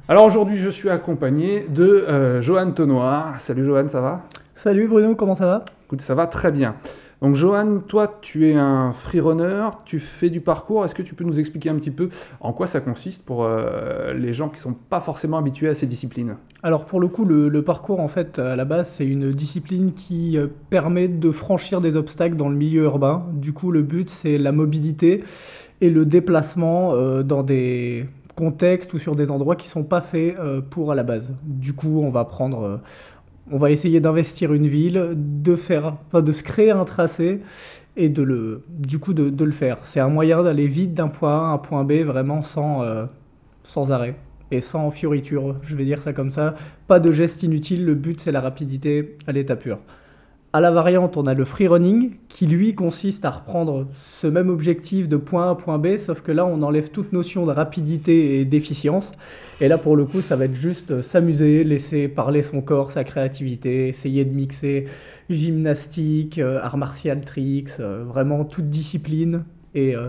Alors aujourd'hui, je suis accompagné de Johan Tenoir. Salut Johan, ça va? Salut Bruno, comment ça va? Écoute, ça va très bien. Donc Johan, toi, tu es un freerunner, tu fais du parcours. Est-ce que tu peux nous expliquer un petit peu en quoi ça consiste pour les gens qui ne sont pas forcément habitués à ces disciplines? Alors pour le coup, le parcours en fait à la base c'est une discipline qui permet de franchir des obstacles dans le milieu urbain. Du coup le but c'est la mobilité et le déplacement dans des contextes ou sur des endroits qui sont pas faits pour à la base. Du coup on va essayer d'investir une ville, de se créer un tracé et de le faire. C'est un moyen d'aller vite d'un point A à un point B vraiment sans arrêt et sans fioriture, je vais dire ça comme ça. Pas de gestes inutiles, le but c'est la rapidité à l'état pur. À la variante, on a le free running qui lui consiste à reprendre ce même objectif de point A à point B, sauf que là on enlève toute notion de rapidité et d'efficience. Et là pour le coup, ça va être juste s'amuser, laisser parler son corps, sa créativité, essayer de mixer gymnastique, art martial tricks, vraiment toute discipline et, euh,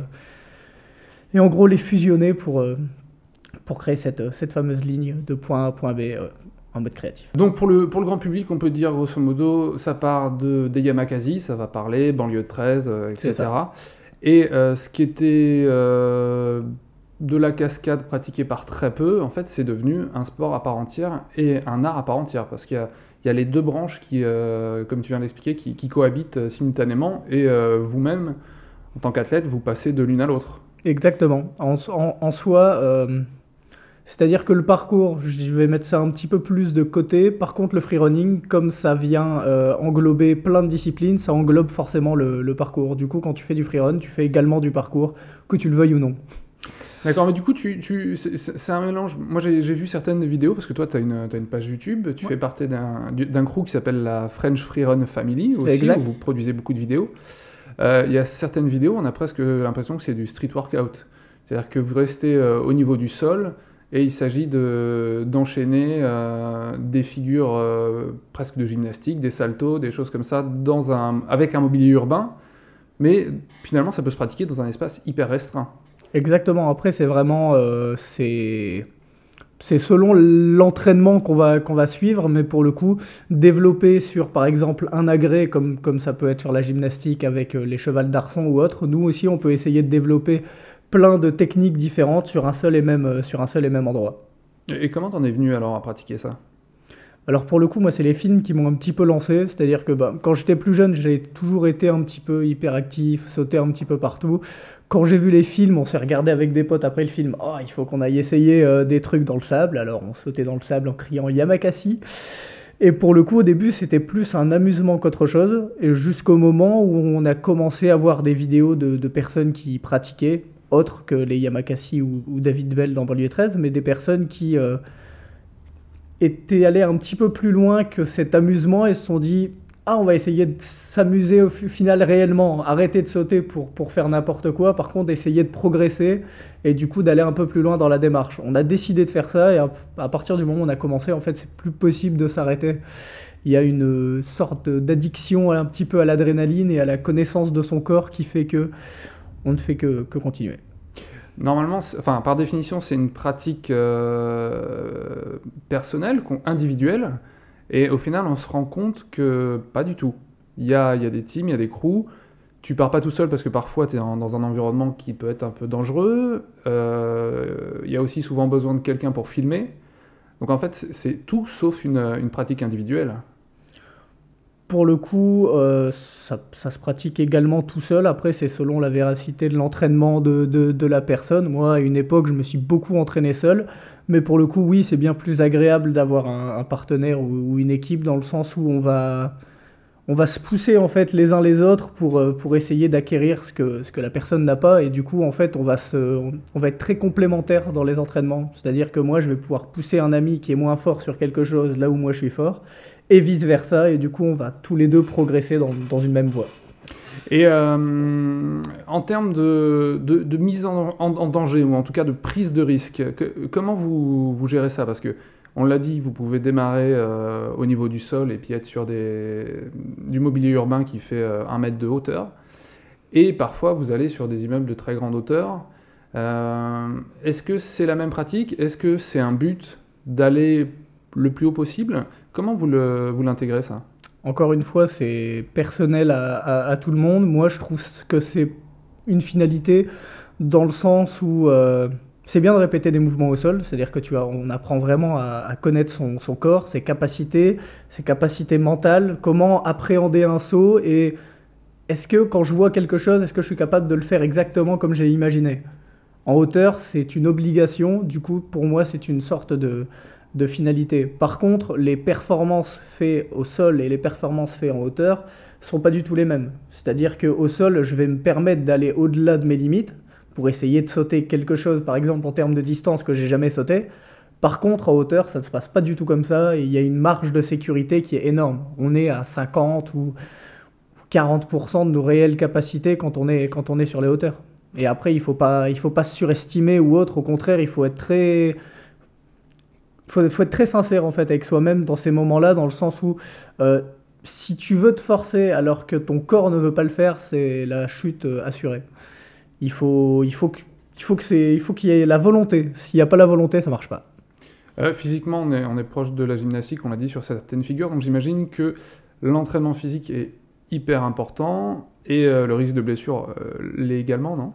et en gros les fusionner pour créer cette fameuse ligne de point A à point B en mode créatif. Donc pour le grand public, on peut dire grosso modo, ça part des Yamakasi, ça va parler, banlieue 13, C'est ça. etc. Et ce qui était de la cascade pratiquée par très peu, en fait, c'est devenu un sport à part entière et un art à part entière, parce qu'il y a les deux branches qui, comme tu viens d'expliquer, qui cohabitent simultanément, et vous-même, en tant qu'athlète, vous passez de l'une à l'autre. Exactement. En soi, c'est-à-dire que le parcours, je vais mettre ça un petit peu plus de côté. Par contre, le freerunning, comme ça vient englober plein de disciplines, ça englobe forcément le parcours. Du coup, quand tu fais du freerun, tu fais également du parcours, que tu le veuilles ou non. D'accord, mais du coup, c'est un mélange. Moi, j'ai vu certaines vidéos, parce que toi, t'as une page YouTube, tu Ouais. fais partie d'un crew qui s'appelle la French Freerun Family C'est aussi, où exact. vous produisez beaucoup de vidéos. Il y a certaines vidéos, on a presque l'impression que c'est du street workout. C'est-à-dire que vous restez au niveau du sol et il s'agit d'enchaîner des figures presque de gymnastique, des saltos, des choses comme ça, avec un mobilier urbain. Mais finalement, ça peut se pratiquer dans un espace hyper restreint. Exactement. Après, c'est selon l'entraînement qu'on va suivre, mais pour le coup, développer sur, par exemple, un agrès, comme ça peut être sur la gymnastique avec les chevals d'arçon ou autre, nous aussi, on peut essayer de développer plein de techniques différentes sur un seul et même endroit. Et comment t'en es venu alors à pratiquer ça? Alors pour le coup, moi, c'est les films qui m'ont un petit peu lancé, c'est-à-dire que bah, quand j'étais plus jeune, j'ai toujours été un petit peu hyperactif, sauté un petit peu partout. Quand j'ai vu les films, on s'est regardé avec des potes après le film, oh, il faut qu'on aille essayer des trucs dans le sable, alors on sautait dans le sable en criant Yamakasi. Et pour le coup, au début, c'était plus un amusement qu'autre chose, et jusqu'au moment où on a commencé à voir des vidéos de personnes qui pratiquaient, autres que les Yamakasi ou David Bell dans Banlieue 13, mais des personnes qui étaient allés un petit peu plus loin que cet amusement et se sont dit ah, on va essayer de s'amuser au final réellement, arrêter de sauter pour faire n'importe quoi, par contre essayer de progresser et du coup d'aller un peu plus loin dans la démarche. On a décidé de faire ça et à partir du moment où on a commencé, en fait c'est plus possible de s'arrêter. Il y a une sorte d'addiction un petit peu à l'adrénaline et à la connaissance de son corps qui fait que on ne fait que continuer. Normalement, enfin, par définition, c'est une pratique personnelle, individuelle, et au final, on se rend compte que pas du tout. Il y a des teams, il y a des crews. Tu pars pas tout seul parce que parfois tu es dans un environnement qui peut être un peu dangereux. Il y a aussi souvent besoin de quelqu'un pour filmer. Donc en fait, c'est tout sauf une pratique individuelle. Pour le coup, ça se pratique également tout seul. Après, c'est selon la véracité de l'entraînement de la personne. Moi, à une époque, je me suis beaucoup entraîné seul. Mais pour le coup, oui, c'est bien plus agréable d'avoir un partenaire ou une équipe dans le sens où on va se pousser en fait les uns les autres pour essayer d'acquérir ce que la personne n'a pas. Et du coup, en fait, on va être très complémentaires dans les entraînements. C'est-à-dire que moi, je vais pouvoir pousser un ami qui est moins fort sur quelque chose là où moi je suis fort et vice-versa, et du coup on va tous les deux progresser dans une même voie. Et en termes de mise en danger, ou en tout cas de prise de risque, comment vous gérez ça? Parce que, on l'a dit, vous pouvez démarrer au niveau du sol et puis être sur du mobilier urbain qui fait 1 mètre de hauteur. Et parfois, vous allez sur des immeubles de très grande hauteur. Est-ce que c'est la même pratique? Est-ce que c'est un but d'aller le plus haut possible. Comment vous l'intégrez ça? Encore une fois, c'est personnel à tout le monde. Moi, je trouve que c'est une finalité dans le sens où c'est bien de répéter des mouvements au sol, c'est-à-dire que on apprend vraiment à connaître son corps, ses capacités mentales, comment appréhender un saut et est-ce que quand je vois quelque chose, est-ce que je suis capable de le faire exactement comme j'ai imaginé? En hauteur, c'est une obligation, du coup, pour moi, c'est une sorte de finalité. Par contre, les performances faites au sol et les performances faites en hauteur sont pas du tout les mêmes. C'est-à-dire qu'au sol, je vais me permettre d'aller au-delà de mes limites pour essayer de sauter quelque chose, par exemple en termes de distance que j'ai jamais sauté. Par contre, en hauteur, ça ne se passe pas du tout comme ça et il y a une marge de sécurité qui est énorme. On est à 50 ou 40% de nos réelles capacités quand on est sur les hauteurs. Et après, il faut pas se surestimer ou autre. Au contraire, il faut être très sincère en fait avec soi-même dans ces moments-là, dans le sens où si tu veux te forcer alors que ton corps ne veut pas le faire, c'est la chute assurée. Il faut qu'il y ait la volonté. S'il n'y a pas la volonté, ça marche pas. Physiquement, on est proche de la gymnastique, on l'a dit sur certaines figures, donc j'imagine que l'entraînement physique est hyper important et le risque de blessure l'est également, non?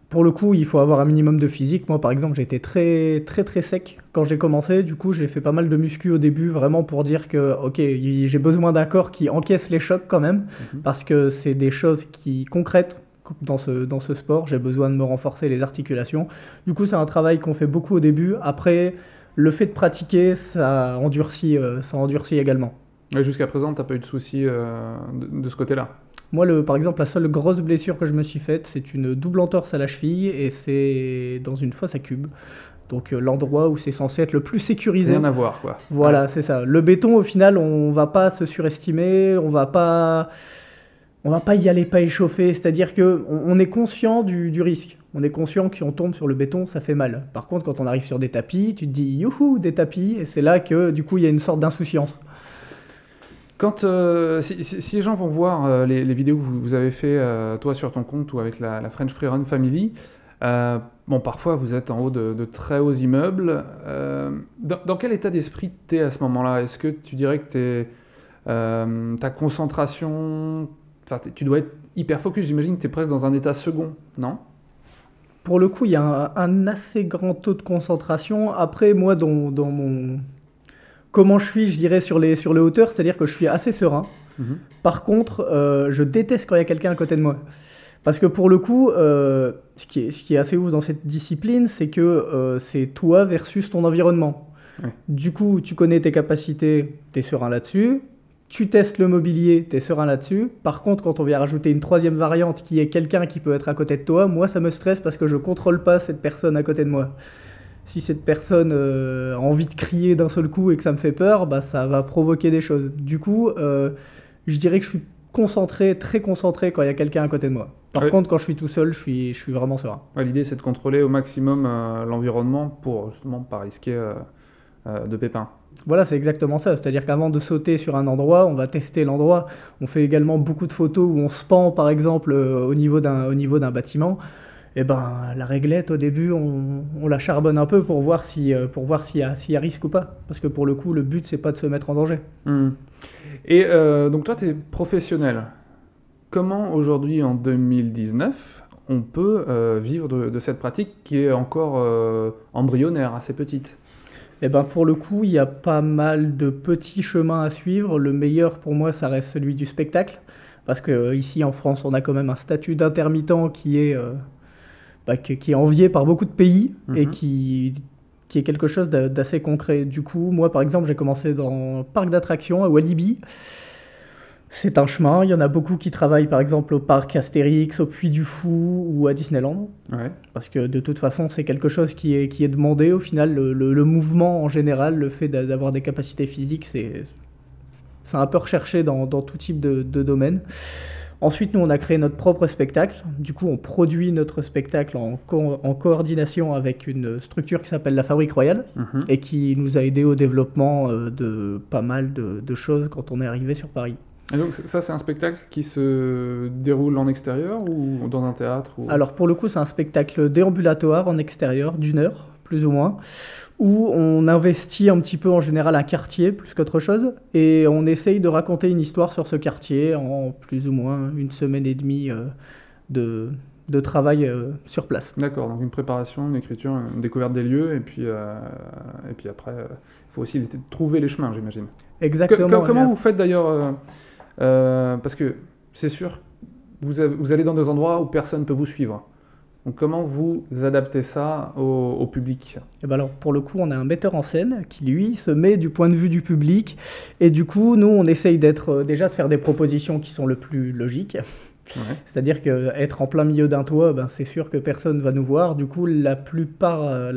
Pour le coup, il faut avoir un minimum de physique. Moi, par exemple, j'ai été très, très, très sec quand j'ai commencé. Du coup, j'ai fait pas mal de muscu au début, vraiment pour dire que, ok, j'ai besoin d'un corps qui encaisse les chocs quand même, parce que c'est des choses concrètes dans ce sport. J'ai besoin de me renforcer les articulations. Du coup, c'est un travail qu'on fait beaucoup au début. Après, le fait de pratiquer, ça endurcit également. Jusqu'à présent, tu n'as pas eu de soucis de ce côté-là? Moi, par exemple, la seule grosse blessure que je me suis faite, c'est une double entorse à la cheville et c'est dans une fosse à cubes. Donc l'endroit où c'est censé être le plus sécurisé. Rien à voir, quoi. Voilà, ouais. C'est ça. Le béton, au final, on va pas se surestimer, on va pas y aller pas échauffé. C'est-à-dire qu'on est conscient du risque. On est conscient que si on tombe sur le béton, ça fait mal. Par contre, quand on arrive sur des tapis, tu te dis « youhou, des tapis !» et c'est là que, du coup, il y a une sorte d'insouciance. Si les gens vont voir les vidéos que vous avez fait, toi sur ton compte ou avec la French Freerun Family, parfois vous êtes en haut de très hauts immeubles. Dans quel état d'esprit t'es à ce moment-là? Est-ce que tu dirais que ta concentration, tu dois être hyper focus, j'imagine que tu es presque dans un état second, non? Pour le coup, il y a un assez grand taux de concentration. Après, moi, dans mon... Comment je suis, je dirais, sur les hauteurs, c'est-à-dire que je suis assez serein. Par contre, je déteste quand il y a quelqu'un à côté de moi. Parce que pour le coup, ce qui est assez ouf dans cette discipline, c'est que c'est toi versus ton environnement. Ouais. Du coup, tu connais tes capacités, tu es serein là-dessus. Tu testes le mobilier, tu es serein là-dessus. Par contre, quand on vient rajouter une troisième variante qui est quelqu'un qui peut être à côté de toi, moi, ça me stresse parce que je ne contrôle pas cette personne à côté de moi. Si cette personne a envie de crier d'un seul coup et que ça me fait peur, ça va provoquer des choses. Du coup, je dirais que je suis très concentré quand il y a quelqu'un à côté de moi. Par contre, quand je suis tout seul, je suis vraiment serein. Ouais, l'idée, c'est de contrôler au maximum l'environnement pour justement pas risquer de pépins. Voilà, c'est exactement ça. C'est-à-dire qu'avant de sauter sur un endroit, on va tester l'endroit. On fait également beaucoup de photos où on se pend, par exemple, au niveau d'un bâtiment. Et la réglette, au début, on la charbonne un peu pour voir s'il y a risque ou pas. Parce que pour le coup, le but, c'est pas de se mettre en danger. Et donc toi, tu es professionnel. Comment aujourd'hui, en 2019, on peut vivre de cette pratique qui est encore embryonnaire, assez petite? Pour le coup, il y a pas mal de petits chemins à suivre. Le meilleur pour moi, ça reste celui du spectacle. Parce qu'ici en France, on a quand même un statut d'intermittent qui est envié par beaucoup de pays et qui est quelque chose d'assez concret. Du coup, moi par exemple, j'ai commencé dans le parc d'attractions à Walibi. C'est un chemin, il y en a beaucoup qui travaillent par exemple au parc Astérix, au Puy du Fou ou à Disneyland. Ouais. Parce que de toute façon, c'est quelque chose qui est demandé. Au final, le mouvement en général, le fait d'avoir des capacités physiques, c'est un peu recherché dans tout type de domaine. Ensuite, nous, on a créé notre propre spectacle. Du coup, on produit notre spectacle en coordination avec une structure qui s'appelle la Fabrique Royale et qui nous a aidé au développement de pas mal de choses quand on est arrivé sur Paris. Et donc ça, c'est un spectacle qui se déroule en extérieur ou dans un théâtre ou... Alors pour le coup, c'est un spectacle déambulatoire en extérieur d'1 heure plus ou moins, où on investit un petit peu en général un quartier plus qu'autre chose, et on essaye de raconter une histoire sur ce quartier en plus ou moins une semaine et demie de, de travail sur place. D'accord, donc une préparation, une écriture, une découverte des lieux, et puis après, il faut aussi trouver les chemins, j'imagine. Exactement. Comment vous faites d'ailleurs parce que c'est sûr, vous allez dans des endroits où personne ne peut vous suivre. Donc comment vous adaptez ça au public? Et ben alors, pour le coup, on a un metteur en scène qui, lui, se met du point de vue du public. Et du coup, nous, on essaye déjà de faire des propositions qui sont le plus logiques. Ouais. C'est-à-dire qu'être en plein milieu d'un toit, ben, c'est sûr que personne va nous voir. Du coup, la plupart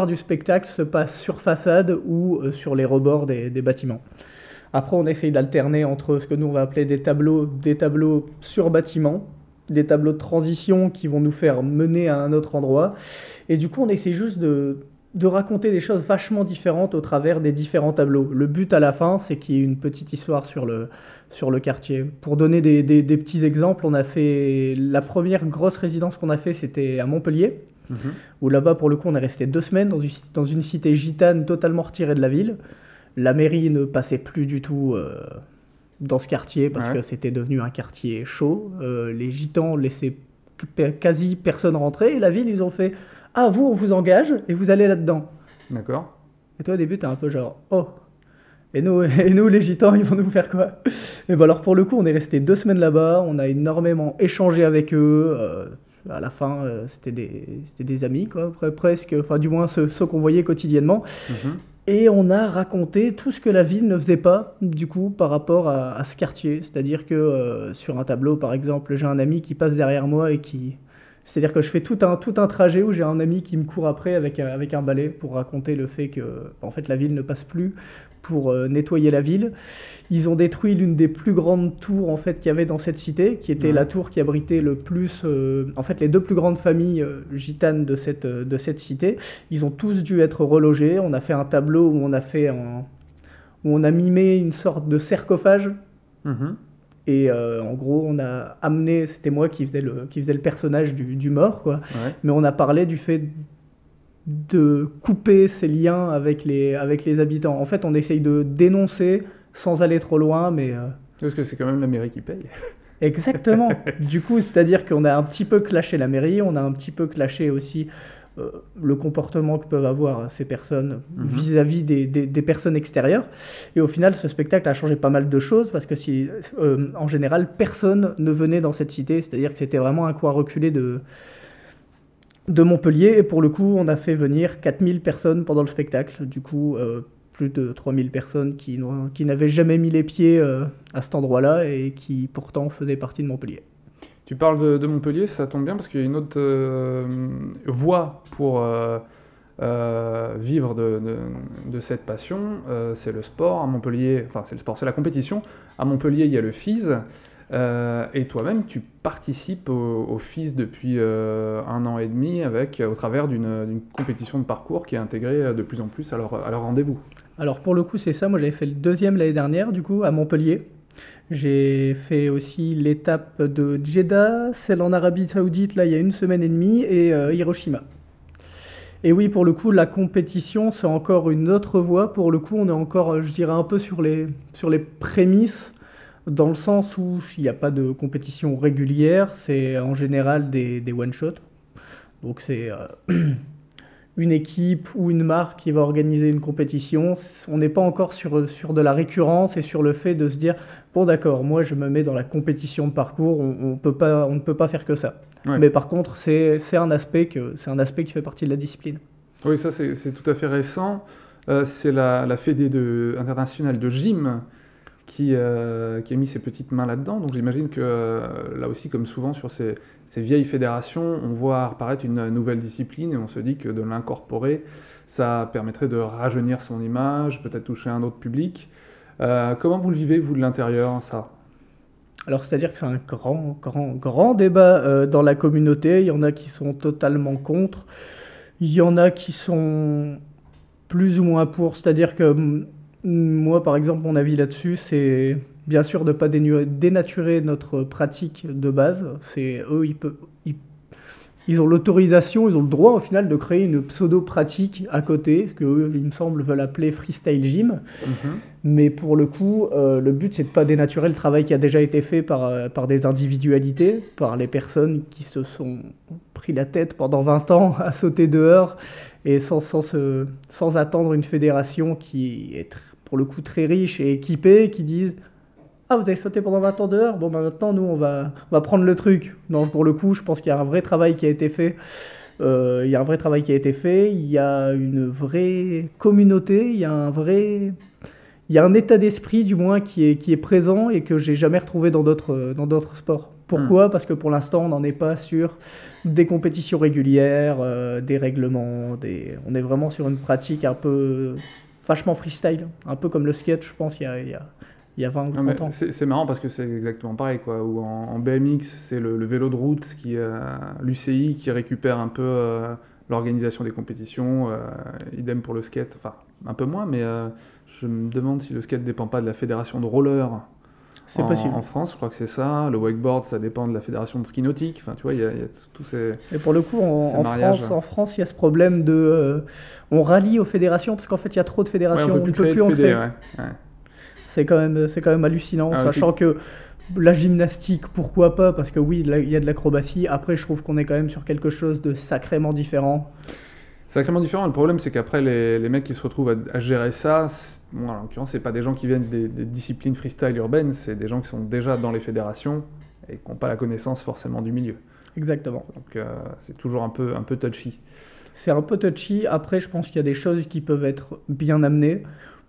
du spectacle se passe sur façade ou sur les rebords des bâtiments. Après, on essaye d'alterner entre ce que nous, on va appeler des tableaux sur bâtiment, des tableaux de transition qui vont nous faire mener à un autre endroit. Et du coup, on essaie juste de raconter des choses vachement différentes au travers des différents tableaux. Le but à la fin, c'est qu'il y ait une petite histoire sur le quartier. Pour donner des petits exemples, on a fait la première grosse résidence qu'on a fait, c'était à Montpellier, où là-bas, pour le coup, on est resté 2 semaines dans une cité gitane totalement retirée de la ville. La mairie ne passait plus du tout dans ce quartier parce que c'était devenu un quartier chaud. Les gitans laissaient quasi personne rentrer, et la ville, ils ont fait « Ah, vous, on vous engage et vous allez là-dedans. » D'accord. Et toi, au début, t'es un peu genre « Oh, et nous, les gitans, ils vont nous faire quoi ?» Et ben alors, pour le coup, on est resté 2 semaines là-bas, on a énormément échangé avec eux. À la fin, c'était des amis, quoi, presque, enfin, du moins ceux qu'on voyait quotidiennement. Et on a raconté tout ce que la ville ne faisait pas, du coup, par rapport à ce quartier. C'est-à-dire que sur un tableau, par exemple, j'ai un ami qui passe derrière moi et qui... C'est-à-dire que je fais tout un trajet où j'ai un ami qui me court après avec un balai pour raconter le fait que, en fait, la ville ne passe plus pour nettoyer la ville. Ils ont détruit l'une des plus grandes tours, en fait, qu'il y avait dans cette cité, qui était la tour qui abritait le plus... en fait, les 2 plus grandes familles gitanes de cette cité. Ils ont tous dû être relogés. On a fait un tableau où on a mimé une sorte de sarcophage. Et en gros, on a amené... C'était moi qui faisais le personnage du mort, quoi. Ouais. Mais on a parlé du fait de couper ces liens avec les habitants. En fait, on essaye de dénoncer sans aller trop loin, mais... Parce que c'est quand même la mairie qui paye. Exactement. Du coup, c'est-à-dire qu'on a un petit peu clashé la mairie, on a un petit peu clashé aussi le comportement que peuvent avoir ces personnes vis-à-vis des personnes extérieures. Et au final, ce spectacle a changé pas mal de choses, parce que en général, personne ne venait dans cette cité, c'est-à-dire que c'était vraiment un coin reculé de Montpellier, et pour le coup, on a fait venir 4000 personnes pendant le spectacle. Du coup, plus de 3000 personnes qui n'avaient jamais mis les pieds à cet endroit-là et qui pourtant faisaient partie de Montpellier. Tu parles de Montpellier, ça tombe bien parce qu'il y a une autre voie pour vivre de cette passion, c'est le sport. À Montpellier, enfin c'est le sport, c'est la compétition. À Montpellier, il y a le FIS. Et toi-même, tu participes au FIS depuis 1 an et demi au travers d'une compétition de parcours qui est intégrée de plus en plus à leur rendez-vous. Alors pour le coup, c'est ça. Moi, j'avais fait le 2e l'année dernière, du coup, à Montpellier. J'ai fait aussi l'étape de Jeddah, celle en Arabie Saoudite, là, il y a 1 semaine et demie, et Hiroshima. Et oui, pour le coup, la compétition, c'est encore une autre voie. Pour le coup, on est encore, je dirais, un peu sur les prémices, dans le sens où il n'y a pas de compétition régulière, c'est en général des one-shots. Donc c'est une équipe ou une marque qui va organiser une compétition. On n'est pas encore sur de la récurrence et sur le fait de se dire « Bon d'accord, moi je me mets dans la compétition de parcours, on ne peut pas faire que ça. Ouais. » Mais par contre, c'est un aspect qui fait partie de la discipline. Oui, ça c'est tout à fait récent. C'est la Fédé internationale de gym qui a mis ses petites mains là-dedans. Donc j'imagine que là aussi, comme souvent sur ces vieilles fédérations, on voit apparaître une nouvelle discipline et on se dit que de l'incorporer, ça permettrait de rajeunir son image, peut-être toucher un autre public. Comment vous le vivez, vous, de l'intérieur, ça ? Alors, c'est-à-dire que c'est un grand débat dans la communauté. Il y en a qui sont totalement contre. Il y en a qui sont plus ou moins pour. C'est-à-dire que moi, par exemple, mon avis là-dessus, c'est bien sûr de ne pas dénaturer notre pratique de base. ils ont l'autorisation, ils ont le droit au final de créer une pseudo-pratique à côté, ce qu'eux, il me semble, veulent appeler freestyle gym. Mais pour le coup, le but, c'est de pas dénaturer le travail qui a déjà été fait par des individualités, par les personnes qui se sont pris la tête pendant 20 ans à sauter dehors, et sans attendre une fédération qui est pour le coup très riche et équipée, qui disent ah, vous avez sauté pendant 20 ans dehors? Bon, bah maintenant, nous, on va prendre le truc. Non, pour le coup, je pense qu'il y a un vrai travail qui a été fait. Il y a un vrai travail qui a été fait. Il y a une vraie communauté. Il y a un état d'esprit, du moins, qui est présent et que j'ai jamais retrouvé dans d'autres sports. Pourquoi? Parce que pour l'instant, on n'en est pas sur des compétitions régulières, des règlements. On est vraiment sur une pratique un peu vachement freestyle. Un peu comme le skate, je pense, il y a 20 ou 30 ans. C'est marrant parce que c'est exactement pareil, quoi. Où en BMX, c'est le vélo de route, l'UCI qui récupère un peu l'organisation des compétitions. Idem pour le skate, enfin un peu moins, mais je me demande si le skate ne dépend pas de la fédération de roller. C'est possible. En France, je crois que c'est ça. Le wakeboard, ça dépend de la fédération de ski nautique. Enfin, tu vois, il y a tous ces. Et pour le coup, en France, il y a ce problème de. On rallie aux fédérations parce qu'en fait, il y a trop de fédérations. Ouais, on peut plus en créer. Ouais. C'est quand même hallucinant, sachant que la gymnastique, pourquoi pas, parce que oui, il y a de l'acrobatie. Après, je trouve qu'on est quand même sur quelque chose de sacrément différent. Sacrément différent. Le problème, c'est qu'après, les mecs qui se retrouvent à gérer ça, en l'occurrence, c'est pas des gens qui viennent des disciplines freestyle urbaines, c'est des gens qui sont déjà dans les fédérations et qui n'ont pas la connaissance forcément du milieu. Exactement. Donc, c'est toujours un peu touchy. C'est un peu touchy. Après, je pense qu'il y a des choses qui peuvent être bien amenées.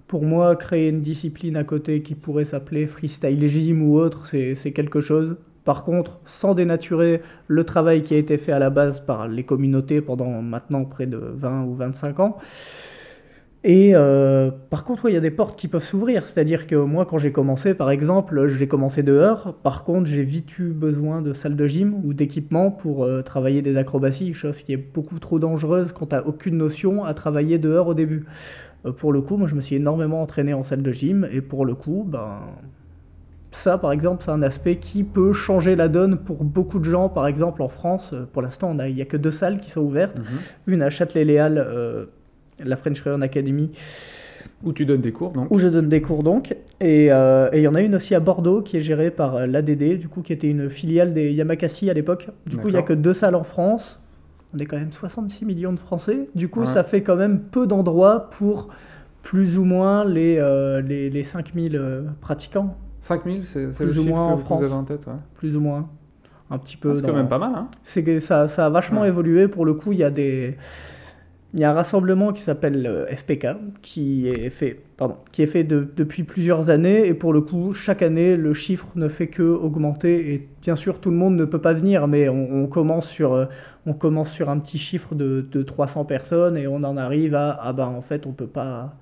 Pour moi, créer une discipline à côté qui pourrait s'appeler freestyle gym ou autre, c'est quelque chose. Par contre, sans dénaturer le travail qui a été fait à la base par les communautés pendant maintenant près de 20 ou 25 ans. Et par contre, il y a des portes qui peuvent s'ouvrir. C'est-à-dire que moi, quand j'ai commencé, par exemple, j'ai commencé dehors. Par contre, j'ai vite eu besoin de salles de gym ou d'équipement pour travailler des acrobaties, chose qui est beaucoup trop dangereuse quand tu n'as aucune notion à travailler dehors au début. Pour le coup, moi, je me suis énormément entraîné en salle de gym. Et pour le coup, ça, par exemple, c'est un aspect qui peut changer la donne pour beaucoup de gens. Par exemple, en France, pour l'instant, il n'y a que 2 salles qui sont ouvertes. Une à Châtelet-Léal, la French Run Academy. Où tu donnes des cours, donc. Où je donne des cours, donc. Et il y en a une aussi à Bordeaux qui est gérée par l'ADD, du coup, qui était une filiale des Yamakasi à l'époque. Du coup, il n'y a que 2 salles en France. On est quand même 66 millions de Français. Du coup, ça fait quand même peu d'endroits pour plus ou moins les 5000 pratiquants. 5000, c'est plus le ou chiffre moins en que France. vous avez en tête, ouais. Plus ou moins. Un petit peu. C'est quand même pas mal, hein. C'est que ça a vachement évolué. Pour le coup, il y a un rassemblement qui s'appelle FPK, qui est fait depuis plusieurs années. Et pour le coup, chaque année, le chiffre ne fait que augmenter. Et bien sûr, tout le monde ne peut pas venir, mais on commence sur un petit chiffre de 300 personnes et on en arrive à, en fait, on peut pas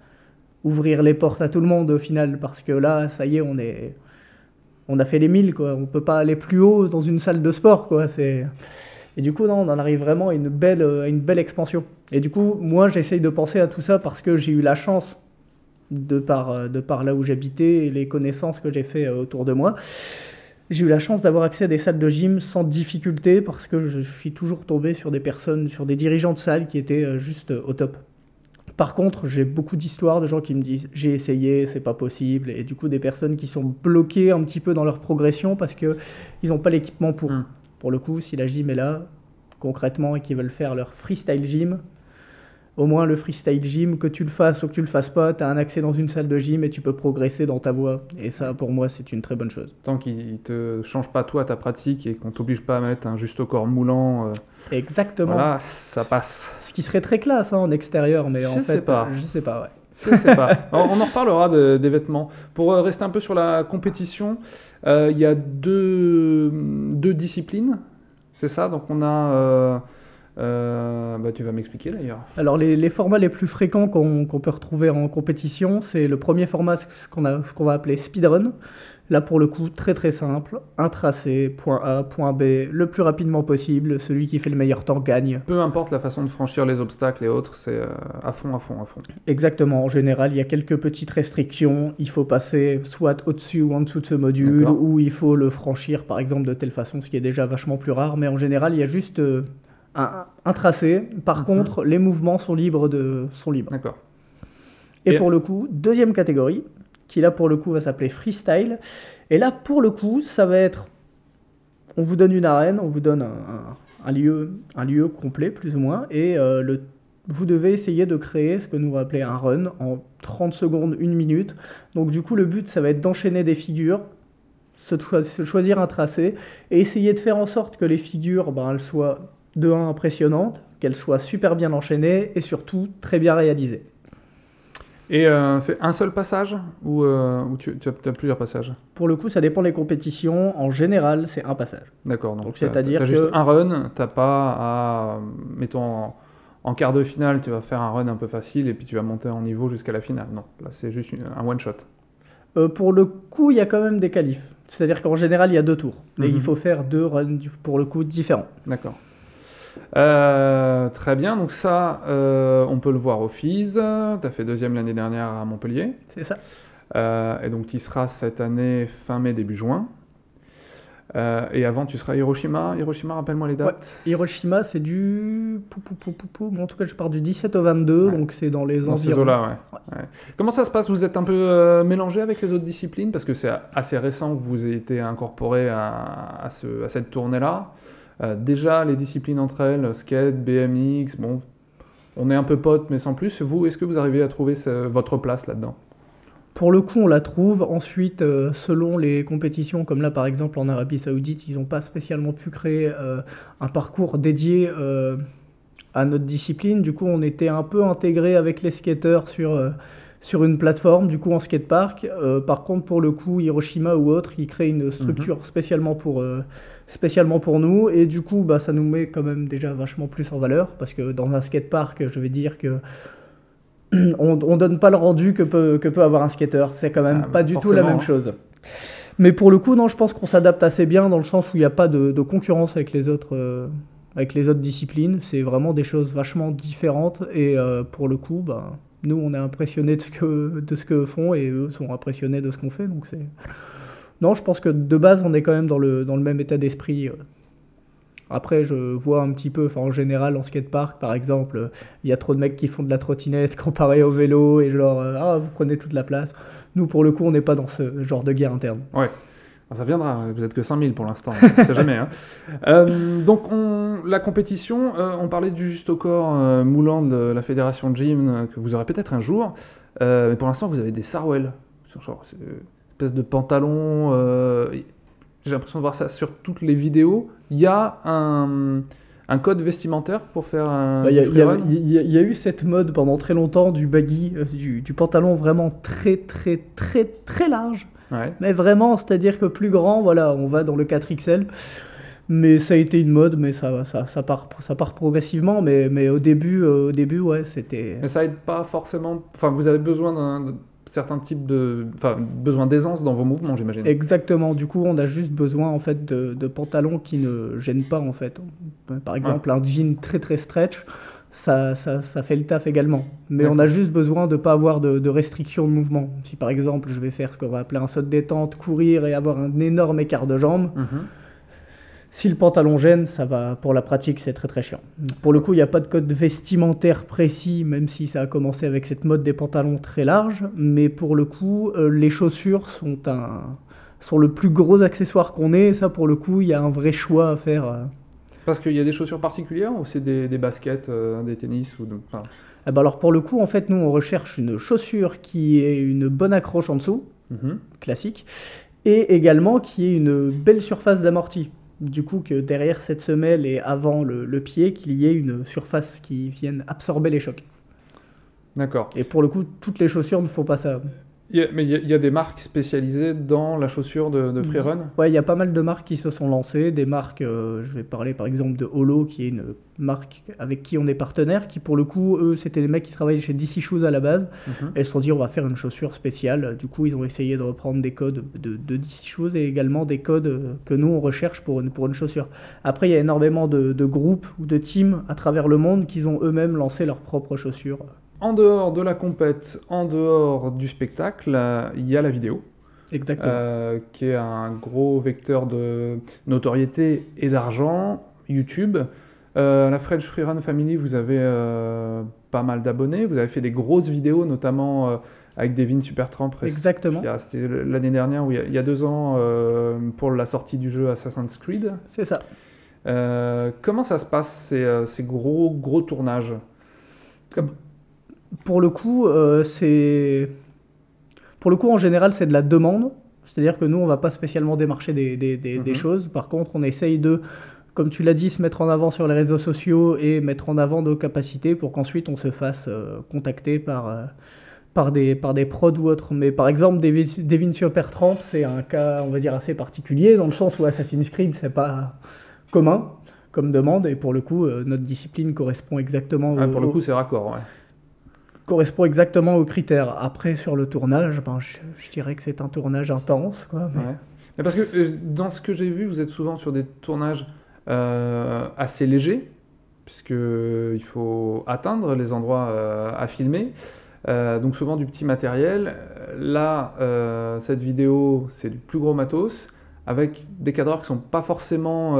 ouvrir les portes à tout le monde au final, parce que là, ça y est, on a fait les 1000, quoi. On peut pas aller plus haut dans une salle de sport, quoi. Et du coup, non, on en arrive vraiment à une belle expansion. Et du coup, moi, j'essaye de penser à tout ça parce que j'ai eu la chance, de par là où j'habitais et les connaissances que j'ai fait autour de moi, j'ai eu la chance d'avoir accès à des salles de gym sans difficulté parce que je suis toujours tombé sur des dirigeants de salles qui étaient juste au top. Par contre, j'ai beaucoup d'histoires de gens qui me disent « j'ai essayé, c'est pas possible » et du coup des personnes qui sont bloquées un petit peu dans leur progression parce qu'ils n'ont pas l'équipement pour. Pour le coup, si la gym est là, concrètement, et qu'ils veulent faire leur freestyle gym, au moins le freestyle gym, que tu le fasses ou que tu le fasses pas, tu as un accès dans une salle de gym et tu peux progresser dans ta voie. Et ça, pour moi, c'est une très bonne chose. Tant qu'ils te changent pas toi ta pratique et qu'on t'oblige pas à mettre un juste au corps moulant. Exactement. Voilà, ça passe. Ce qui serait très classe en extérieur, mais en fait, je sais pas, ouais. Je sais pas. On en reparlera des vêtements. Pour rester un peu sur la compétition, il y a deux disciplines, c'est ça? Donc on a... tu vas m'expliquer d'ailleurs. Alors les formats les plus fréquents qu'on peut retrouver en compétition, c'est le premier format, ce qu'on va appeler speedrun. Là pour le coup très très simple, un tracé, point A, point B, le plus rapidement possible, celui qui fait le meilleur temps gagne. Peu importe la façon de franchir les obstacles et autres, c'est à fond. Exactement, en général il y a quelques petites restrictions, il faut passer soit au-dessus ou en dessous de ce module, ou il faut le franchir par exemple de telle façon, ce qui est déjà vachement plus rare, mais en général il y a juste un tracé. Par contre, les mouvements sont libres. D'accord. Et pour le coup, deuxième catégorie, qui là pour le coup va s'appeler freestyle. Et là pour le coup, ça va être, on vous donne une arène, on vous donne un lieu complet plus ou moins, et vous devez essayer de créer ce que nous on va appeler un run en 30 secondes, 1 minute. Donc du coup le but ça va être d'enchaîner des figures, se choisir un tracé, et essayer de faire en sorte que les figures, elles soient de 1 impressionnantes, qu'elles soient super bien enchaînées, et surtout très bien réalisées. Et c'est un seul passage ou tu as plusieurs passages? Pour le coup, ça dépend des compétitions. En général, c'est un passage. D'accord, donc c'est-à-dire tu as juste un run, tu n'as pas à, mettons, en quart de finale, tu vas faire un run un peu facile et puis tu vas monter en niveau jusqu'à la finale. Non, là c'est juste un one-shot. Pour le coup, il y a quand même des qualifs. C'est-à-dire qu'en général, il y a 2 tours. Et il faut faire 2 runs, pour le coup, différents. D'accord. Très bien, donc ça, on peut le voir au FISE. Tu as fait 2e l'année dernière à Montpellier. C'est ça. Et donc tu y seras cette année fin mai, début juin. Et avant, tu seras à Hiroshima. Hiroshima, rappelle-moi les dates. Ouais. Hiroshima, c'est du... Bon, en tout cas, je pars du 17 au 22, donc c'est dans les environs. Ces eaux-là, ouais. Comment ça se passe? Vous êtes un peu mélangé avec les autres disciplines? Parce que c'est assez récent que vous ayez été incorporé à cette tournée-là. Déjà, les disciplines entre elles, skate, BMX, bon, on est un peu potes, mais sans plus. Vous, est-ce que vous arrivez à trouver votre place là-dedans? Pour le coup, on la trouve. Ensuite, selon les compétitions, comme là par exemple en Arabie Saoudite, ils n'ont pas spécialement pu créer un parcours dédié à notre discipline. Du coup, on était un peu intégré avec les skateurs sur une plateforme, du coup en skatepark. Par contre, pour le coup, Hiroshima ou autre, ils créent une structure spécialement pour nous. Et du coup, ça nous met quand même déjà vachement plus en valeur. Parce que dans un skatepark, je vais dire que on donne pas le rendu que peut avoir un skater. C'est quand même pas du tout la même chose. Mais pour le coup, non, je pense qu'on s'adapte assez bien dans le sens où il n'y a pas de concurrence avec les autres disciplines. C'est vraiment des choses vachement différentes. Et pour le coup, nous, on est impressionnés de ce que font et eux sont impressionnés de ce qu'on fait. Donc non, je pense que de base, on est quand même dans le même état d'esprit. Après, je vois un petit peu, en général, en skatepark, par exemple, il y a trop de mecs qui font de la trottinette comparé au vélo, et genre, vous prenez toute la place. Nous, pour le coup, on n'est pas dans ce genre de guerre interne. Ouais, ça viendra, vous n'êtes que 5000 pour l'instant, on ne sait jamais. Donc, la compétition, on parlait du juste au corps moulant de la fédération de gym, que vous aurez peut-être un jour, mais pour l'instant, vous avez des Sarwell, c'est une espèce de pantalon... J'ai l'impression de voir ça sur toutes les vidéos. Il y a un code vestimentaire pour faire un freerun. Il y a eu cette mode pendant très longtemps du baggy, du pantalon vraiment très très très très large. Ouais. Mais vraiment, c'est-à-dire que plus grand, voilà, on va dans le 4XL. Mais ça a été une mode, mais ça part progressivement. Mais au début, ouais, c'était... Mais ça aide pas forcément... Enfin, vous avez besoin d'un certain type de... Enfin, besoin d'aisance dans vos mouvements, j'imagine. Exactement. Du coup, on a juste besoin, en fait, de pantalons qui ne gênent pas, en fait. Par exemple, un jean très, très stretch, ça fait le taf également. Mais on a juste besoin de ne pas avoir de restrictions de mouvement. Si, par exemple, je vais faire ce qu'on va appeler un saut de détente, courir et avoir un énorme écart de jambes, si le pantalon gêne, ça va, pour la pratique, c'est très très chiant. Pour le coup, il n'y a pas de code vestimentaire précis, même si ça a commencé avec cette mode des pantalons très larges. Mais pour le coup, les chaussures sont le plus gros accessoire qu'on ait. Et ça, pour le coup, il y a un vrai choix à faire. Parce qu'il y a des chaussures particulières ou c'est des baskets, des tennis ou alors pour le coup, en fait, nous, on recherche une chaussure qui ait une bonne accroche en dessous, classique, et également qui ait une belle surface d'amorti. Du coup, que derrière cette semelle et avant le pied, qu'il y ait une surface qui vienne absorber les chocs. D'accord. Et pour le coup, toutes les chaussures ne font pas ça. Mais il y a des marques spécialisées dans la chaussure de freerun? Ouais, il y a pas mal de marques qui se sont lancées. Des marques, je vais parler par exemple de Holo, qui est une marque avec qui on est partenaire, qui pour le coup, eux, c'était des mecs qui travaillaient chez DC Shoes à la base. Et ils se sont dit, on va faire une chaussure spéciale. Du coup, ils ont essayé de reprendre des codes de DC Shoes et également des codes que nous, on recherche pour une chaussure. Après, il y a énormément de groupes ou de teams à travers le monde qui ont eux-mêmes lancé leurs propres chaussures. En dehors de la compète, en dehors du spectacle, il y a la vidéo. Exactement. Qui est un gros vecteur de notoriété et d'argent, YouTube. La French Freerun Family, vous avez pas mal d'abonnés. Vous avez fait des grosses vidéos, notamment avec Devin Supertramp. Exactement. C'était l'année dernière, ou il y a 2 ans, pour la sortie du jeu Assassin's Creed. C'est ça. Comment ça se passe, ces gros tournages? Pour le coup, en général, c'est de la demande. C'est-à-dire que nous, on va pas spécialement démarcher des choses. Par contre, on essaye de, comme tu l'as dit, se mettre en avant sur les réseaux sociaux et mettre en avant nos capacités pour qu'ensuite on se fasse contacter par des prods ou autres. Mais par exemple, Devin Supertramp, c'est un cas, on va dire, assez particulier, dans le sens où Assassin's Creed, c'est pas commun comme demande, et pour le coup, notre discipline correspond exactement pour le coup, c'est raccord, ouais. Correspond exactement aux critères. Après, sur le tournage, je dirais que c'est un tournage intense, quoi. Ouais. Mais parce que dans ce que j'ai vu, vous êtes souvent sur des tournages assez légers, puisqu'il faut atteindre les endroits à filmer. Donc souvent du petit matériel. Là, cette vidéo, c'est du plus gros matos, avec des cadreurs qui ne sont pas forcément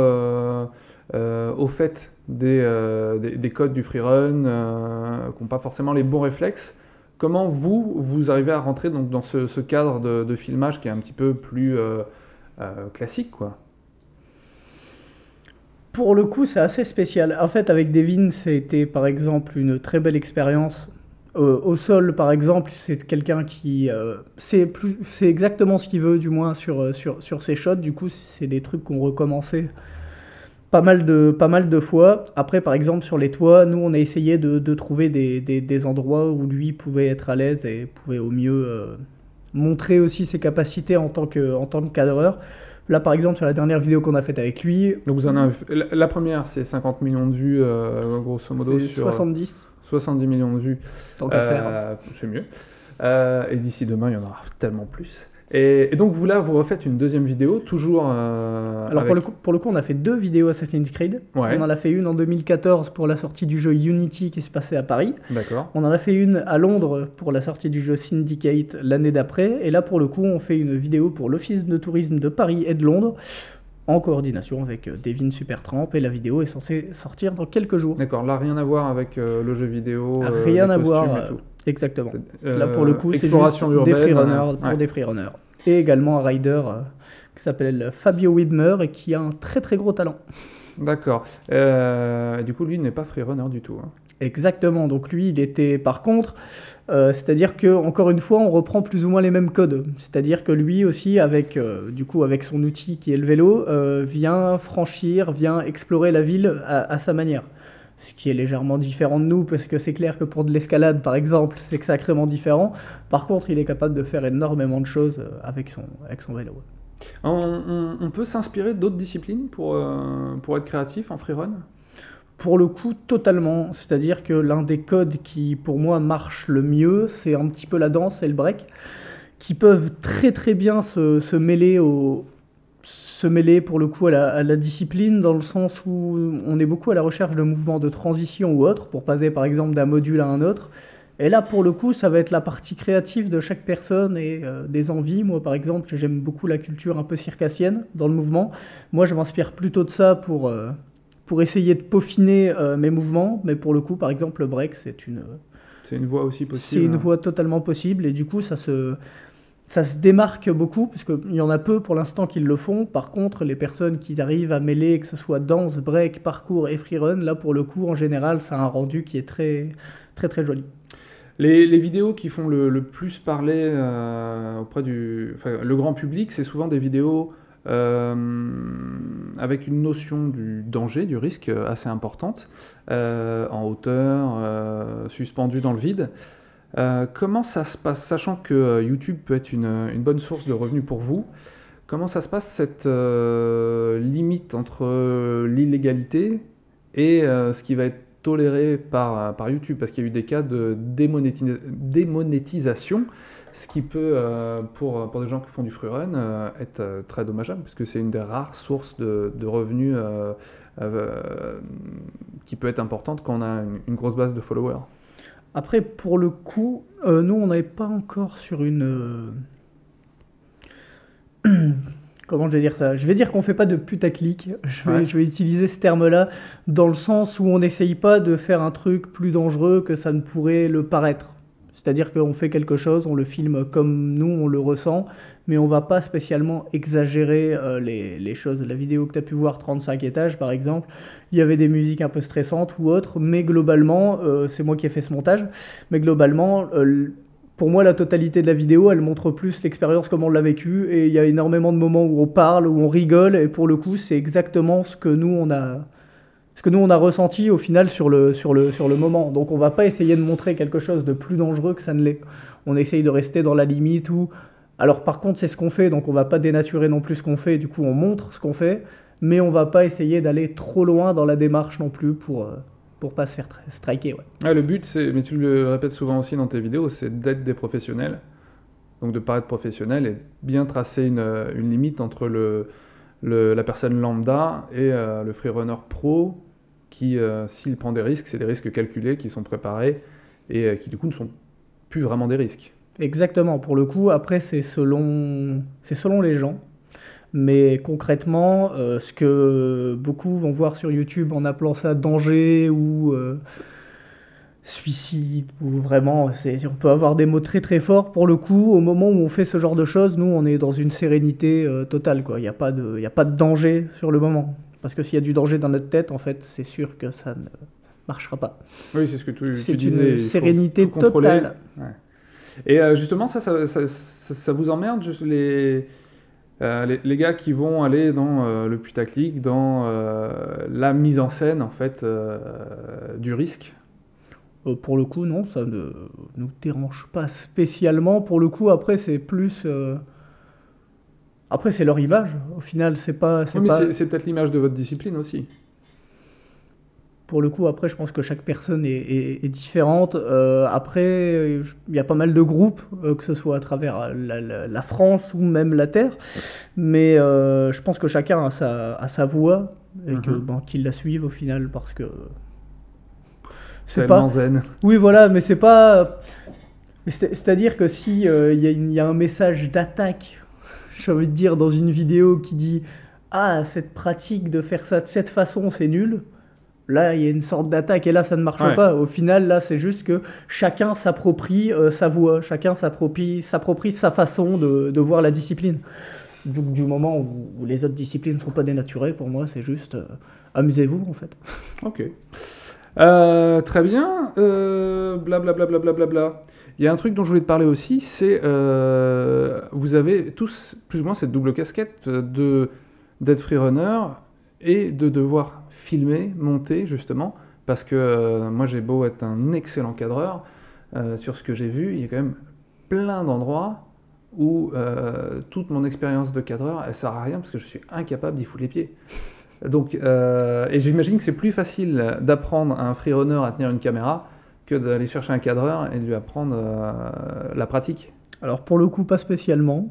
au fait des codes du freerun, qui n'ont pas forcément les bons réflexes. Comment vous arrivez à rentrer donc, dans ce cadre de filmage qui est un petit peu plus classique, quoi? Pour le coup, c'est assez spécial. En fait, avec Devin, c'était par exemple une très belle expérience. Au sol, par exemple, c'est quelqu'un qui sait exactement ce qu'il veut, du moins sur ses shots. Du coup, c'est des trucs qu'on recommençait pas mal de fois. Après, par exemple, sur les toits, nous, on a essayé de trouver des endroits où lui pouvait être à l'aise et pouvait au mieux montrer aussi ses capacités en tant que cadreur. Là, par exemple, sur la dernière vidéo qu'on a faite avec lui... Donc vous en avez la première, c'est 50 millions de vues, grosso modo. C'est 70. 70 millions de vues. Tant qu'à faire. C'est mieux. Et d'ici demain, il y en aura tellement plus. Et donc vous refaites une deuxième vidéo, toujours... Alors pour le coup, on a fait 2 vidéos Assassin's Creed. Ouais. On en a fait une en 2014 pour la sortie du jeu Unity qui se passait à Paris. D'accord. On en a fait une à Londres pour la sortie du jeu Syndicate l'année d'après. Et là, pour le coup, on fait une vidéo pour l'Office de tourisme de Paris et de Londres, en coordination avec Devin Supertramp, et la vidéo est censée sortir dans quelques jours. D'accord, là rien à voir avec le jeu vidéo, rien les à voir, et tout. Exactement. Là pour le coup, c'est exploration juste urbaine, des freerunners pour des freerunners. Et également un rider qui s'appelle Fabio Widmer et qui a un très très gros talent. D'accord. Du coup, lui, il n'est pas freerunner du tout. Hein. Exactement, donc lui, il était par contre... c'est-à-dire que encore une fois, on reprend plus ou moins les mêmes codes. C'est-à-dire que lui aussi, avec son outil qui est le vélo, vient explorer la ville à sa manière. Ce qui est légèrement différent de nous, parce que c'est clair que pour de l'escalade, par exemple, c'est sacrément différent. Par contre, il est capable de faire énormément de choses avec son vélo. On peut s'inspirer d'autres disciplines pour être créatif en freerun ? Pour le coup, totalement. C'est-à-dire que l'un des codes qui, pour moi, marche le mieux, c'est un petit peu la danse et le break, qui peuvent très très bien se mêler pour le coup à la discipline, dans le sens où on est beaucoup à la recherche de mouvements de transition ou autres, pour passer par exemple d'un module à un autre. Et là, pour le coup, ça va être la partie créative de chaque personne et des envies. Moi, par exemple, j'aime beaucoup la culture un peu circassienne dans le mouvement. Moi, je m'inspire plutôt de ça pour essayer de peaufiner mes mouvements. Mais pour le coup, par exemple, le break, c'est une voie aussi possible. C'est une voie totalement possible. Et du coup, ça se démarque beaucoup, parce qu'il y en a peu pour l'instant qui le font. Par contre, les personnes qui arrivent à mêler, que ce soit danse, break, parcours et freerun, là, pour le coup, en général, ça a un rendu qui est très, très, très joli. Les vidéos qui font le plus parler auprès le grand public, c'est souvent des vidéos avec une notion du danger, du risque assez importante, en hauteur, suspendu dans le vide. Comment ça se passe, sachant que YouTube peut être une bonne source de revenus pour vous, comment ça se passe cette limite entre l'illégalité et ce qui va être toléré par YouTube, parce qu'il y a eu des cas de démonétisation, ce qui peut, pour des gens qui font du freerun, être très dommageable, parce que c'est une des rares sources de revenus qui peut être importante quand on a une grosse base de followers. Après, pour le coup, nous, on n'est pas encore sur une comment je vais dire ça? Je vais dire qu'on fait pas de putaclic. Ouais. Je vais utiliser ce terme-là dans le sens où on n'essaye pas de faire un truc plus dangereux que ça ne pourrait le paraître. C'est-à-dire qu'on fait quelque chose, on le filme comme nous, on le ressent, mais on va pas spécialement exagérer les choses. La vidéo que tu as pu voir, 35 étages par exemple, il y avait des musiques un peu stressantes ou autres, mais globalement, c'est moi qui ai fait ce montage, mais globalement, pour moi, la totalité de la vidéo, elle montre plus l'expérience, comment on l'a vécu, et il y a énormément de moments où on parle, où on rigole, et pour le coup, c'est exactement ce que nous, on a ressenti au final sur le moment. Donc on va pas essayer de montrer quelque chose de plus dangereux que ça ne l'est. On essaye de rester dans la limite où... Alors par contre, c'est ce qu'on fait, donc on va pas dénaturer non plus ce qu'on fait, du coup on montre ce qu'on fait, mais on va pas essayer d'aller trop loin dans la démarche non plus pour pas se faire striker. Ouais. Ouais, le but, c'est, mais tu le répètes souvent aussi dans tes vidéos, c'est d'être des professionnels. Donc de paraître professionnel et bien tracer une limite entre la personne lambda et le freerunner pro qui, s'il prend des risques, c'est des risques calculés, qui sont préparés et qui du coup ne sont plus vraiment des risques. Exactement, pour le coup, après c'est selon les gens. Mais concrètement, ce que beaucoup vont voir sur YouTube en appelant ça danger ou suicide, ou vraiment, on peut avoir des mots très très forts. Pour le coup, au moment où on fait ce genre de choses, nous on est dans une sérénité totale, quoi. Il n'y a pas de danger sur le moment. Parce que s'il y a du danger dans notre tête, en fait, c'est sûr que ça ne marchera pas. Oui, c'est ce que tu C'est disais. une sérénité tout contrôler. totale. Ouais. Et justement, ça vous emmerde, juste les gars qui vont aller dans le putaclic, dans la mise en scène, en fait, du risque? Pour le coup, non, ça ne nous dérange pas spécialement. Pour le coup, après, c'est plus... Après, c'est leur image. Au final, c'est pas... Oui, mais c'est peut-être l'image de votre discipline aussi. Pour le coup, après, je pense que chaque personne est différente. Après, il y a pas mal de groupes, que ce soit à travers la France ou même la Terre. Mais je pense que chacun a sa voix et qu'ils la suivent au final parce que... C'est pas zen. Oui, voilà, mais c'est pas... C'est-à-dire que si il y a un message d'attaque, j'ai envie de dire, dans une vidéo qui dit « Ah, cette pratique de faire ça de cette façon, c'est nul », là, il y a une sorte d'attaque et là, ça ne marche pas. Au final, là, c'est juste que chacun s'approprie sa voix, chacun s'approprie sa façon de voir la discipline. Donc, du moment où les autres disciplines ne sont pas dénaturées, pour moi, c'est juste amusez-vous, en fait. Ok. Très bien. Blablabla. Bla. Il y a un truc dont je voulais te parler aussi, c'est vous avez tous plus ou moins cette double casquette d'être freerunner et de devoir filmer, monter justement, parce que moi j'ai beau être un excellent cadreur, sur ce que j'ai vu, il y a quand même plein d'endroits où toute mon expérience de cadreur, elle sert à rien parce que je suis incapable d'y foutre les pieds. Donc, et j'imagine que c'est plus facile d'apprendre à un freerunner à tenir une caméra que d'aller chercher un cadreur et de lui apprendre la pratique. Alors pour le coup, pas spécialement.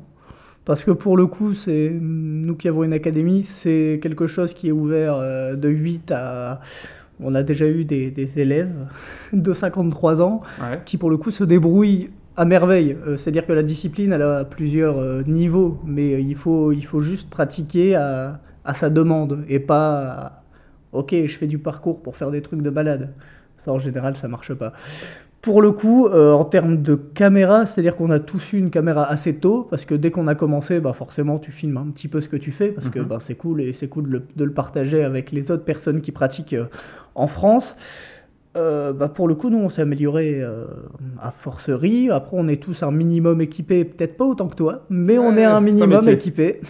Parce que pour le coup, c'est nous qui avons une académie, c'est quelque chose qui est ouvert de 8 à... On a déjà eu des élèves de 53 ans qui pour le coup se débrouillent à merveille. C'est-à-dire que la discipline, elle a plusieurs niveaux, mais il faut juste pratiquer à sa demande et pas ok, je fais du parcours pour faire des trucs de balade. Ça en général, ça marche pas. Pour le coup, en termes de caméra, c'est-à-dire qu'on a tous eu une caméra assez tôt, parce que dès qu'on a commencé, bah forcément, tu filmes un petit peu ce que tu fais, parce que bah, c'est cool, et c'est cool de le partager avec les autres personnes qui pratiquent en France. Bah pour le coup, nous, on s'est amélioré à forcerie. Après, on est tous un minimum équipés, peut-être pas autant que toi, mais on est un minimum équipés.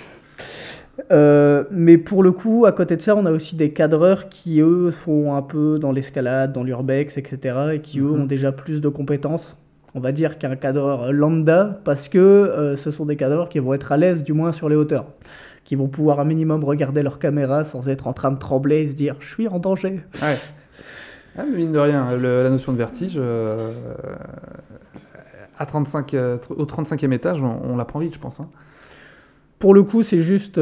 Mais pour le coup, à côté de ça, on a aussi des cadreurs qui, eux, font un peu dans l'escalade, dans l'urbex, etc. et qui, eux, ont déjà plus de compétences, on va dire, qu'un cadreur lambda, parce que ce sont des cadreurs qui vont être à l'aise, du moins sur les hauteurs, qui vont pouvoir un minimum regarder leur caméra sans être en train de trembler et se dire « je suis en danger ». Ouais. Ah, mais mine de rien, la notion de vertige, au 35e étage, on l'apprend vite, je pense. Hein. Pour le coup, c'est juste,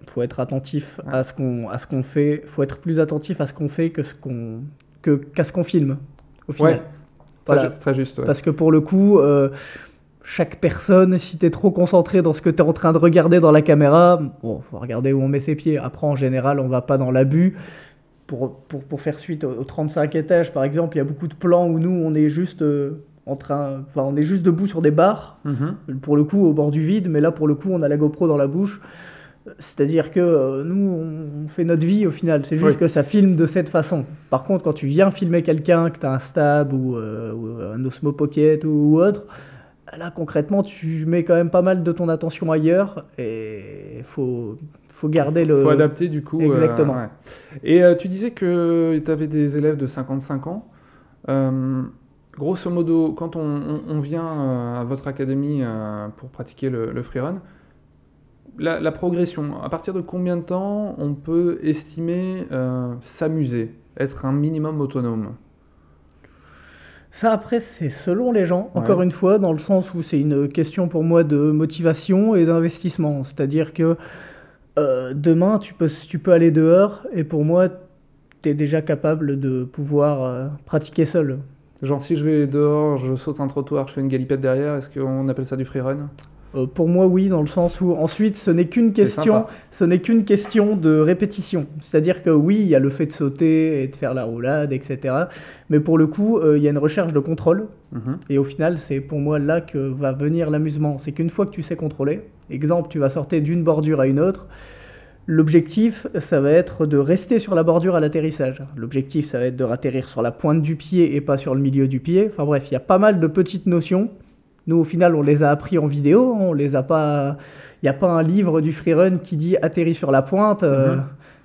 faut être attentif à ce qu'on fait. Faut être plus attentif à ce qu'on fait qu'à ce qu'on filme, au final. Ouais, très juste. Ouais. Parce que pour le coup, chaque personne, si tu es trop concentré dans ce que tu es en train de regarder dans la caméra, bon, faut regarder où on met ses pieds. Après, en général, on va pas dans l'abus. Pour faire suite au 35 étages, par exemple, il y a beaucoup de plans où nous, on est juste on est juste debout sur des barres, pour le coup, au bord du vide, mais là, pour le coup, on a la GoPro dans la bouche. C'est-à-dire que nous, on fait notre vie au final, c'est juste que ça filme de cette façon. Par contre, quand tu viens filmer quelqu'un, que tu as un Stab ou un Osmo Pocket ou autre, là, concrètement, tu mets quand même pas mal de ton attention ailleurs et faut garder le... Faut adapter du coup. Exactement. Ouais. Et tu disais que tu avais des élèves de 55 ans. Grosso modo, quand on vient à votre académie pour pratiquer le freerun, la progression, à partir de combien de temps on peut estimer s'amuser, être un minimum autonome? Ça, après, c'est selon les gens, encore une fois, dans le sens où c'est une question pour moi de motivation et d'investissement. C'est-à-dire que demain, tu peux aller dehors et pour moi, tu es déjà capable de pouvoir pratiquer seul. Genre, si je vais dehors, je saute un trottoir, je fais une galipette derrière, est-ce qu'on appelle ça du freerun? Pour moi, oui, dans le sens où ensuite, ce n'est qu'une question de répétition. C'est-à-dire que oui, il y a le fait de sauter et de faire la roulade, etc. Mais pour le coup, il y a une recherche de contrôle. Et au final, c'est pour moi là que va venir l'amusement. C'est qu'une fois que tu sais contrôler, exemple, tu vas sortir d'une bordure à une autre, l'objectif, ça va être de rester sur la bordure à l'atterrissage. L'objectif, ça va être de ratterrir sur la pointe du pied et pas sur le milieu du pied. Enfin bref, il y a pas mal de petites notions. Nous, au final, on les a appris en vidéo, on les a pas... Il n'y a pas un livre du freerun qui dit « atterris sur la pointe,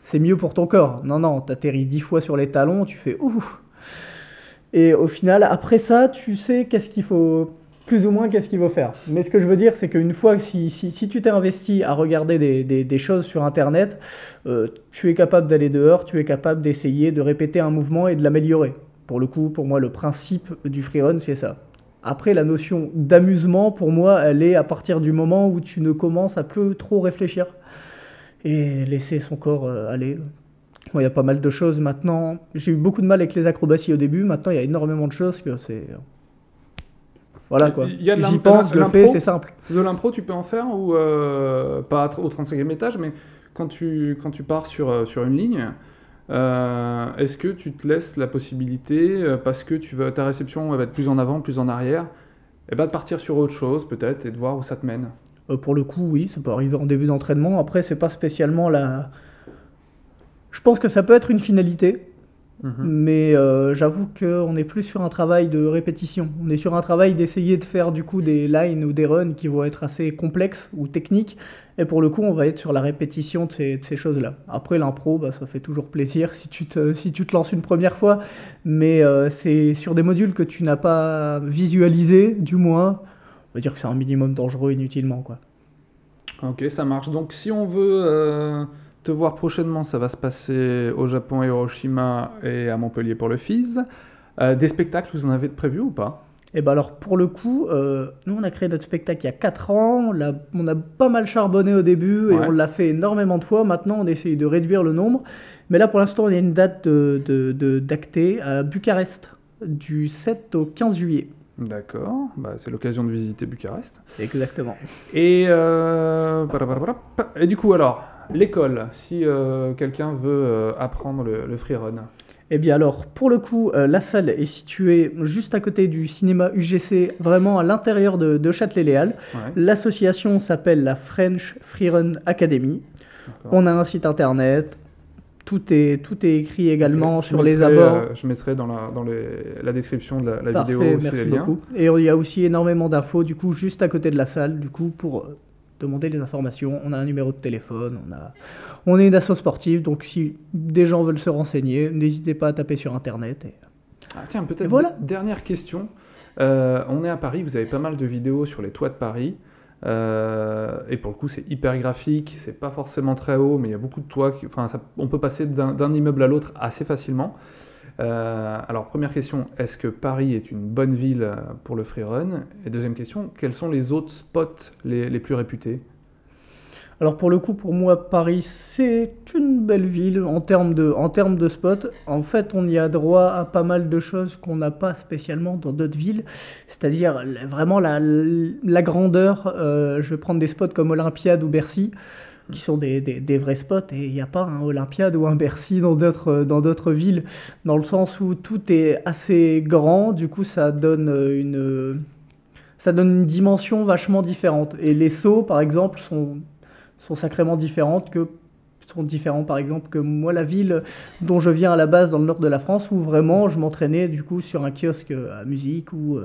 c'est mieux pour ton corps ». Non, t'atterris 10 fois sur les talons, tu fais « ouh ». Et au final, après ça, tu sais qu'est-ce qu'il faut... plus ou moins qu'est-ce qu'il faut faire. Mais ce que je veux dire, c'est qu'une fois, si tu t'es investi à regarder des choses sur Internet, tu es capable d'aller dehors, tu es capable d'essayer de répéter un mouvement et de l'améliorer. Pour le coup, pour moi, le principe du freerun, c'est ça. Après, la notion d'amusement, pour moi, elle est à partir du moment où tu ne commences à plus trop réfléchir et laisser son corps aller. Bon, il y a pas mal de choses maintenant. J'ai eu beaucoup de mal avec les acrobaties au début. Maintenant, il y a énormément de choses que c'est... Voilà quoi. J'y pense, je le fais, c'est simple. De l'impro, tu peux en faire ou pas au 35e étage, mais quand tu pars sur une ligne, est-ce que tu te laisses la possibilité, parce que ta réception elle va être plus en avant, plus en arrière, et de partir sur autre chose peut-être et de voir où ça te mène? Pour le coup, oui, ça peut arriver en début d'entraînement. Après, c'est pas spécialement la... Je pense que ça peut être une finalité. Mais j'avoue qu'on est plus sur un travail de répétition. On est sur un travail d'essayer de faire du coup des lines ou des runs qui vont être assez complexes ou techniques. Et pour le coup, on va être sur la répétition de ces choses-là. Après, l'impro, ça fait toujours plaisir si tu te lances une première fois. Mais c'est sur des modules que tu n'as pas visualisé, du moins. On va dire que c'est un minimum dangereux inutilement, quoi. Ok, ça marche. Donc si on veut... te voir prochainement, ça va se passer au Japon, à Hiroshima et à Montpellier pour le FIS. Des spectacles, vous en avez prévus ou pas? Eh ben alors pour le coup, nous on a créé notre spectacle il y a 4 ans, on a pas mal charbonné au début et on l'a fait énormément de fois. Maintenant on essaye de réduire le nombre, mais là pour l'instant il y a une date d'acté à Bucarest du 7 au 15 juillet. D'accord, c'est l'occasion de visiter Bucarest. Exactement. Et du coup alors, l'école, si quelqu'un veut apprendre le freerun. Eh bien alors, pour le coup, la salle est située juste à côté du cinéma UGC, vraiment à l'intérieur de Châtelet-Léal. L'association s'appelle la French Freerun Academy. On a un site internet. Tout est écrit également sur les abords. Je mettrai dans la description de la Parfait, vidéo aussi merci les liens. Beaucoup. Et il y a aussi énormément d'infos, du coup, juste à côté de la salle, du coup, pour demander les informations. On a un numéro de téléphone, on est une asso sportive, donc si des gens veulent se renseigner, n'hésitez pas à taper sur Internet. Tiens, peut-être dernière question. On est à Paris, vous avez pas mal de vidéos sur les toits de Paris. Et pour le coup, c'est hyper graphique, c'est pas forcément très haut, mais il y a beaucoup de toits. On peut passer d'un immeuble à l'autre assez facilement. Alors, première question, est-ce que Paris est une bonne ville pour le freerun? Et deuxième question, quels sont les autres spots les plus réputés? Alors pour le coup, pour moi, Paris, c'est une belle ville en termes de spots. En fait, on y a droit à pas mal de choses qu'on n'a pas spécialement dans d'autres villes. C'est-à-dire vraiment la grandeur. Je vais prendre des spots comme Olympiade ou Bercy, qui sont des vrais spots. Et il n'y a pas un Olympiade ou un Bercy dans d'autres villes, dans le sens où tout est assez grand. Du coup, ça donne une dimension vachement différente. Et les sauts, par exemple, sont sacrément différents, par exemple, que moi, la ville dont je viens à la base, dans le nord de la France, où vraiment je m'entraînais du coup sur un kiosque à musique ou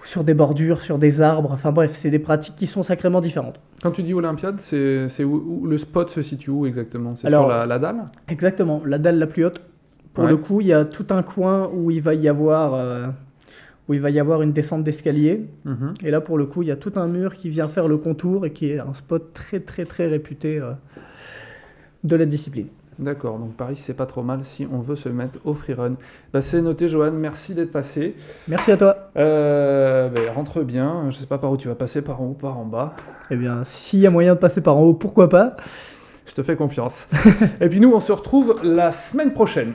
sur des bordures, sur des arbres. Enfin bref, c'est des pratiques qui sont sacrément différentes. Quand tu dis Olympiade, c'est où le spot se situe où exactement? C'est sur Alors, la dalle? exactement, la dalle la plus haute. Pour Ouais. le coup, il y a tout un coin où il va y avoir une descente d'escalier. Mhm. Et là, pour le coup, il y a tout un mur qui vient faire le contour et qui est un spot très, très, très réputé de la discipline. D'accord, donc Paris, c'est pas trop mal si on veut se mettre au freerun. Bah, c'est noté, Johan, merci d'être passé. Merci à toi. Rentre bien, je sais pas par où tu vas passer, par en haut, par en bas. Eh bien, s'il y a moyen de passer par en haut, pourquoi pas? Je te fais confiance. Et puis nous, on se retrouve la semaine prochaine.